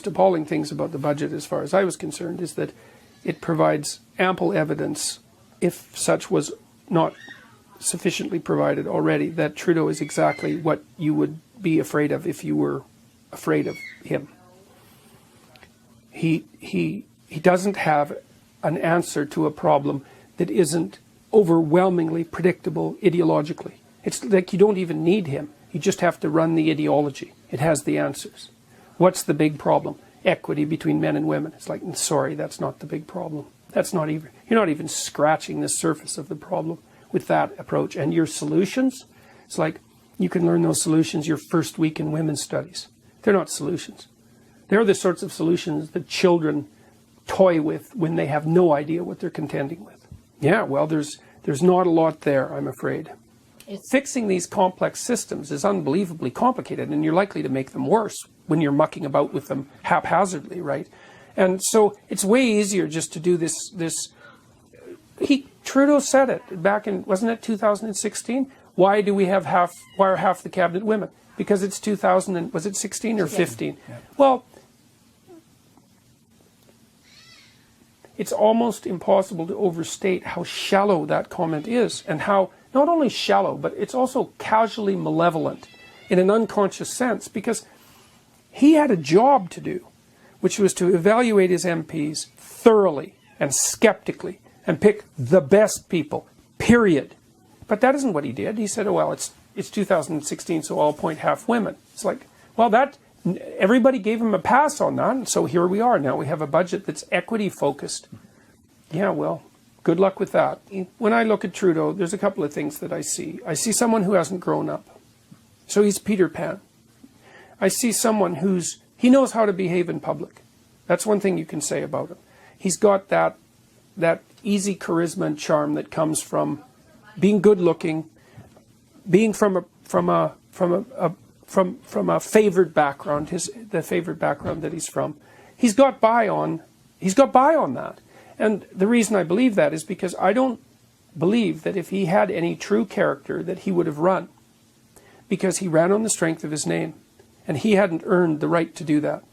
appalling things about the budget, as far as I was concerned, is that it provides ample evidence, if such was not sufficiently provided already, that Trudeau is exactly what you would be afraid of if you were afraid of him. He doesn't have an answer to a problem that isn't overwhelmingly predictable ideologically. It's like you don't even need him. You just have to run the ideology. It has the answers. What's the big problem? Equity between men and women. It's like, sorry, that's not the big problem. That's not even, you're not even scratching the surface of the problem with that approach. And your solutions, it's like you can learn those solutions your first week in women's studies. They're not solutions. They're the sorts of solutions that children toy with when they have no idea what they're contending with. Yeah, well, there's not a lot there, I'm afraid. Fixing these complex systems is unbelievably complicated, and you're likely to make them worse when you're mucking about with them haphazardly, right? And so it's way easier just to do this. Trudeau said it back in, wasn't it 2016? Why are half the cabinet women? Because it's 2000 and, was it 16 or 15? Yeah. Well, it's almost impossible to overstate how shallow that comment is, and how not only shallow, but it's also casually malevolent in an unconscious sense, because he had a job to do, which was to evaluate his MPs thoroughly and skeptically and pick the best people, period. But that isn't what he did. He said, oh, well, it's 2016, so I'll appoint half women. It's like, well, everybody gave him a pass on that, and so here we are. Now we have a budget that's equity-focused. Yeah, well, good luck with that. When I look at Trudeau, there's a couple of things that I see. I see someone who hasn't grown up. So he's Peter Pan. I see someone he knows how to behave in public. That's one thing you can say about him. He's got that easy charisma and charm that comes from being good-looking, being from a favored background, the favored background that he's from. He's got by on that. And the reason I believe that is because I don't believe that if he had any true character that he would have run, because he ran on the strength of his name, and he hadn't earned the right to do that.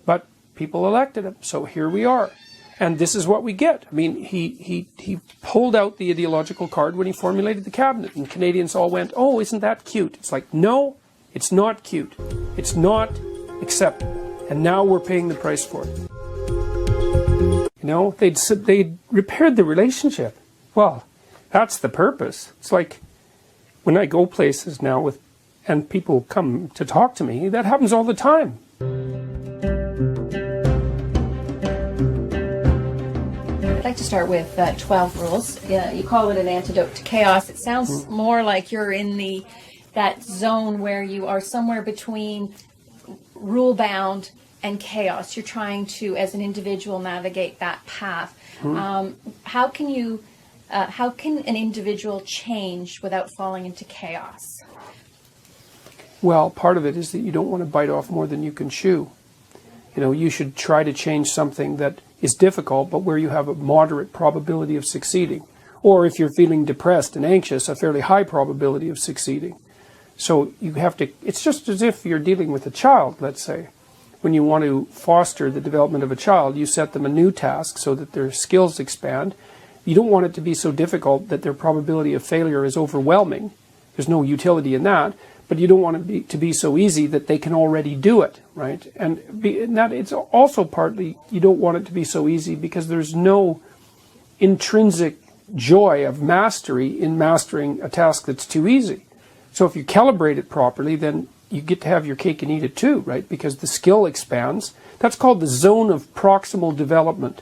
But people elected him, so here we are. And this is what we get. I mean, he pulled out the ideological card when he formulated the cabinet, and Canadians all went, oh, isn't that cute? It's like, no, it's not cute. It's not acceptable. And now we're paying the price for it. You know, they'd repaired the relationship. Well, that's the purpose. It's like when I go places now and people come to talk to me, that happens all the time. I'd like to start with 12 rules. You call it an antidote to chaos. It sounds more like you're in that zone where you are somewhere between rule-bound and chaos. You're trying to, as an individual, navigate that path. How can an individual change without falling into chaos? Well, part of it is that you don't want to bite off more than you can chew. You know, you should try to change something that is difficult, but where you have a moderate probability of succeeding. Or if you're feeling depressed and anxious, a fairly high probability of succeeding. So you have to, it's just as if you're dealing with a child, let's say. When you want to foster the development of a child, you set them a new task so that their skills expand. You don't want it to be so difficult that their probability of failure is overwhelming. There's no utility in that. But you don't want it to be so easy that they can already do it, right? And that it's also partly you don't want it to be so easy because there's no intrinsic joy of mastery in mastering a task that's too easy. So if you calibrate it properly, then you get to have your cake and eat it too, right? Because the skill expands. That's called the zone of proximal development.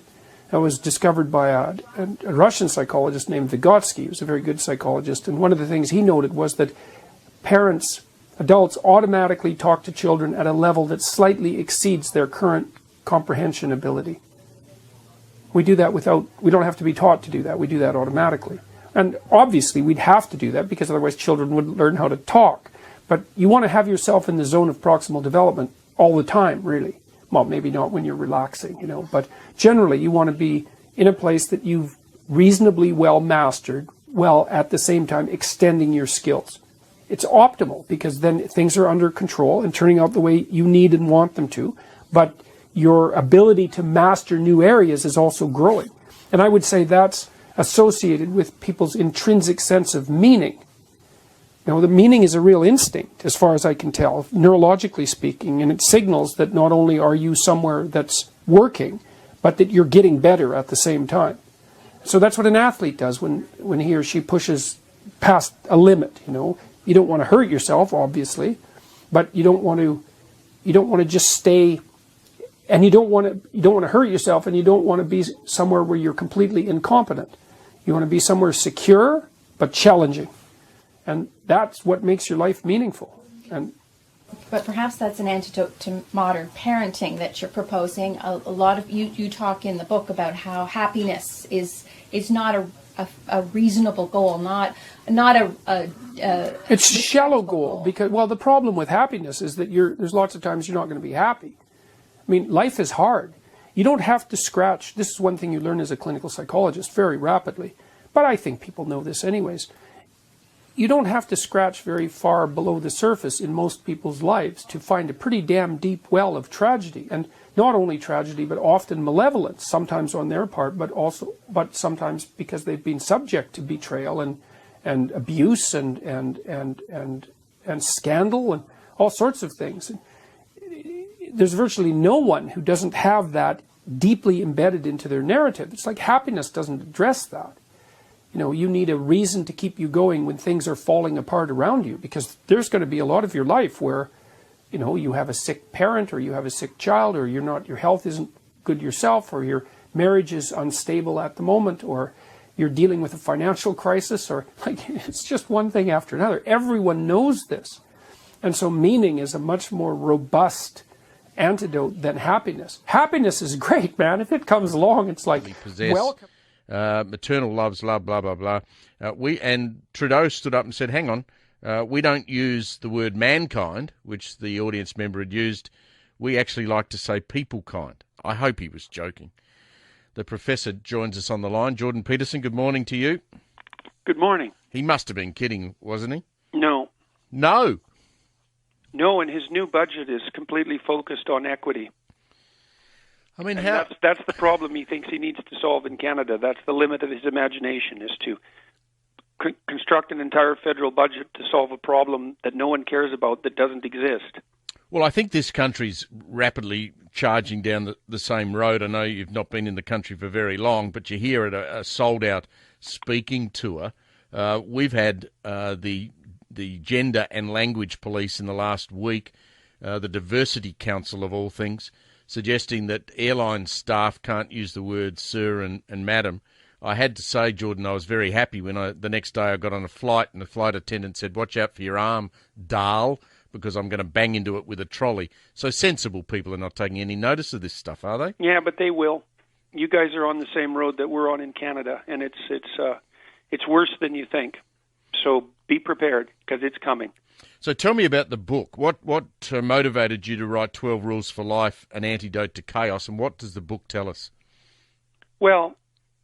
That was discovered by a Russian psychologist named Vygotsky. He was a very good psychologist. And one of the things he noted was that adults automatically talk to children at a level that slightly exceeds their current comprehension ability. We do that we don't have to be taught to do that. We do that automatically. And obviously we'd have to do that because otherwise children wouldn't learn how to talk. But you want to have yourself in the zone of proximal development all the time, really. Well, maybe not when you're relaxing, but generally you want to be in a place that you've reasonably well mastered, while at the same time extending your skills. It's optimal because then things are under control and turning out the way you need and want them to. but your ability to master new areas is also growing. And I would say that's associated with people's intrinsic sense of meaning. The meaning is a real instinct, as far as I can tell, neurologically speaking, and it signals that not only are you somewhere that's working, but that you're getting better at the same time. So that's what an athlete does when he or she pushes past a limit. You don't want to hurt yourself, obviously, but you don't want to just stay, and you don't want to hurt yourself, and you don't want to be somewhere where you're completely incompetent. You want to be somewhere secure but challenging. And that's what makes your life meaningful. But perhaps that's an antidote to modern parenting that you're proposing. A lot of you talk in the book about how happiness is not a reasonable goal, not a it's a shallow goal, because the problem with happiness is that there's lots of times you're not going to be happy. I mean, life is hard. You don't have to scratch. This is one thing you learn as a clinical psychologist very rapidly, but I think people know this anyways. You don't have to scratch very far below the surface in most people's lives to find a pretty damn deep well of tragedy. And not only tragedy, but often malevolence, sometimes on their part, but sometimes because they've been subject to betrayal and abuse and scandal and all sorts of things. There's virtually no one who doesn't have that deeply embedded into their narrative. It's like happiness doesn't address that. You need a reason to keep you going when things are falling apart around you, because there's going to be a lot of your life where, you have a sick parent, or you have a sick child, or your health isn't good yourself, or your marriage is unstable at the moment, or you're dealing with a financial crisis, or it's just one thing after another. Everyone knows this. And so meaning is a much more robust antidote than happiness. Happiness is great, man. If it comes along, it's like, welcome. Maternal love's love, blah, blah, blah. And Trudeau stood up and said, hang on, we don't use the word mankind, which the audience member had used. We actually like to say people kind. I hope he was joking. The professor joins us on the line. Jordan Peterson, good morning to you. Good morning. He must have been kidding, wasn't he? No. No? No, and his new budget is completely focused on equity. I mean, that's the problem he thinks he needs to solve in Canada. That's the limit of his imagination, is to construct an entire federal budget to solve a problem that no one cares about, that doesn't exist. Well, I think this country's rapidly charging down the same road. I know you've not been in the country for very long, but you're here at a sold-out speaking tour. We've had the Gender and Language Police in the last week, the Diversity Council of all things, suggesting that airline staff can't use the words sir and madam. I had to say, Jordan, I was very happy when the next day I got on a flight and the flight attendant said, watch out for your arm, Dahl, because I'm going to bang into it with a trolley. So sensible people are not taking any notice of this stuff, are they? Yeah, but they will. You guys are on the same road that we're on in Canada, and it's worse than you think. So be prepared, because it's coming. So tell me about the book. What motivated you to write 12 Rules for Life, An Antidote to Chaos, and what does the book tell us? Well,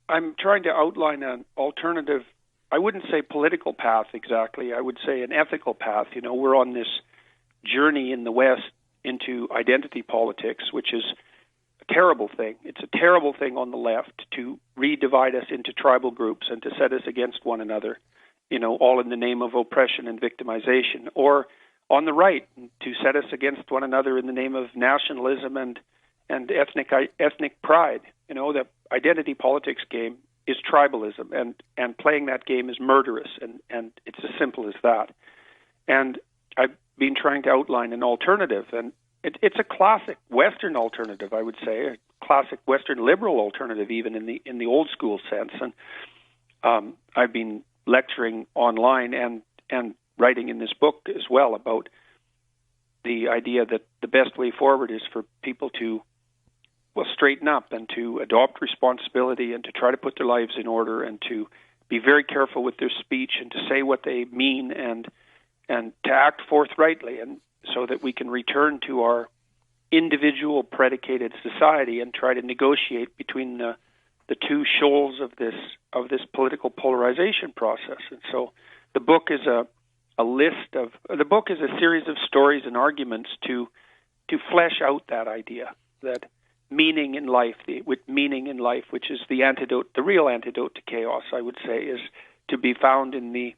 I'm trying to outline an alternative, I wouldn't say political path exactly, I would say an ethical path. We're on this journey in the West into identity politics, which is a terrible thing. It's a terrible thing on the left to re-divide us into tribal groups and to set us against one another, all in the name of oppression and victimization, or on the right to set us against one another in the name of nationalism and ethnic pride. The identity politics game is tribalism, and playing that game is murderous, and it's as simple as that. And I've been trying to outline an alternative, and it's a classic Western alternative, I would say, a classic Western liberal alternative, even in the old school sense. And I've been lecturing online and writing in this book as well about the idea that the best way forward is for people to straighten up and to adopt responsibility and to try to put their lives in order and to be very careful with their speech and to say what they mean and to act forthrightly, and so that we can return to our individual predicated society and try to negotiate between the two shoals of this political polarization process. And so the book is a series of stories and arguments to flesh out that idea. that meaning in life, which is the antidote, the real antidote to chaos, I would say, is to be found in the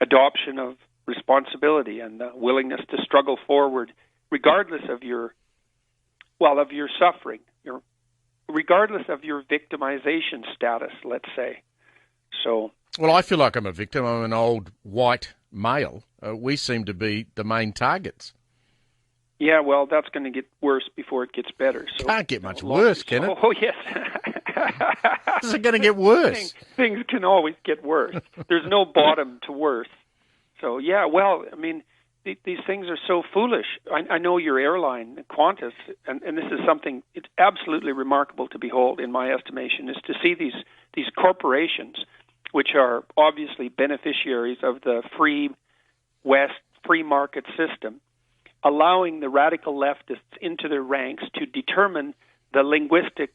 adoption of responsibility and the willingness to struggle forward, regardless of your suffering, regardless of your victimization status, let's say. So, well, I feel like I'm a victim. I'm an old white male. We seem to be the main targets. Yeah, well, that's going to get worse before it gets better. So, can't get much worse, can it? Oh, yes. Is it going to get worse? Things can always get worse. There's no bottom to worse. So, yeah, well, I mean, these things are so foolish. I know your airline, Qantas, and this is something, it's absolutely remarkable to behold, in my estimation, is to see these corporations, which are obviously beneficiaries of the free market system, allowing the radical leftists into their ranks to determine the linguistic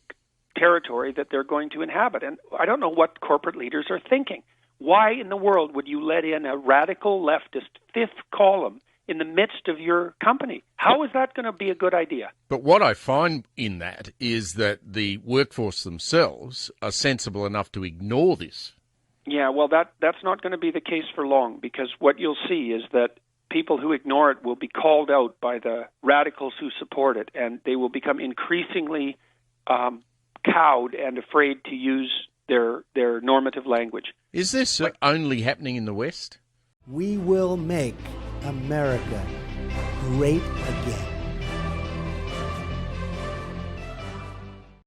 territory that they're going to inhabit. And I don't know what corporate leaders are thinking. Why in the world would you let in a radical leftist fifth column in the midst of your company? How is that going to be a good idea? But what I find in that is that the workforce themselves are sensible enough to ignore this. Yeah, well, that's not going to be the case for long, because what you'll see is that people who ignore it will be called out by the radicals who support it, and they will become increasingly cowed and afraid to use their normative language. Is this only happening in the West? We will make America great again.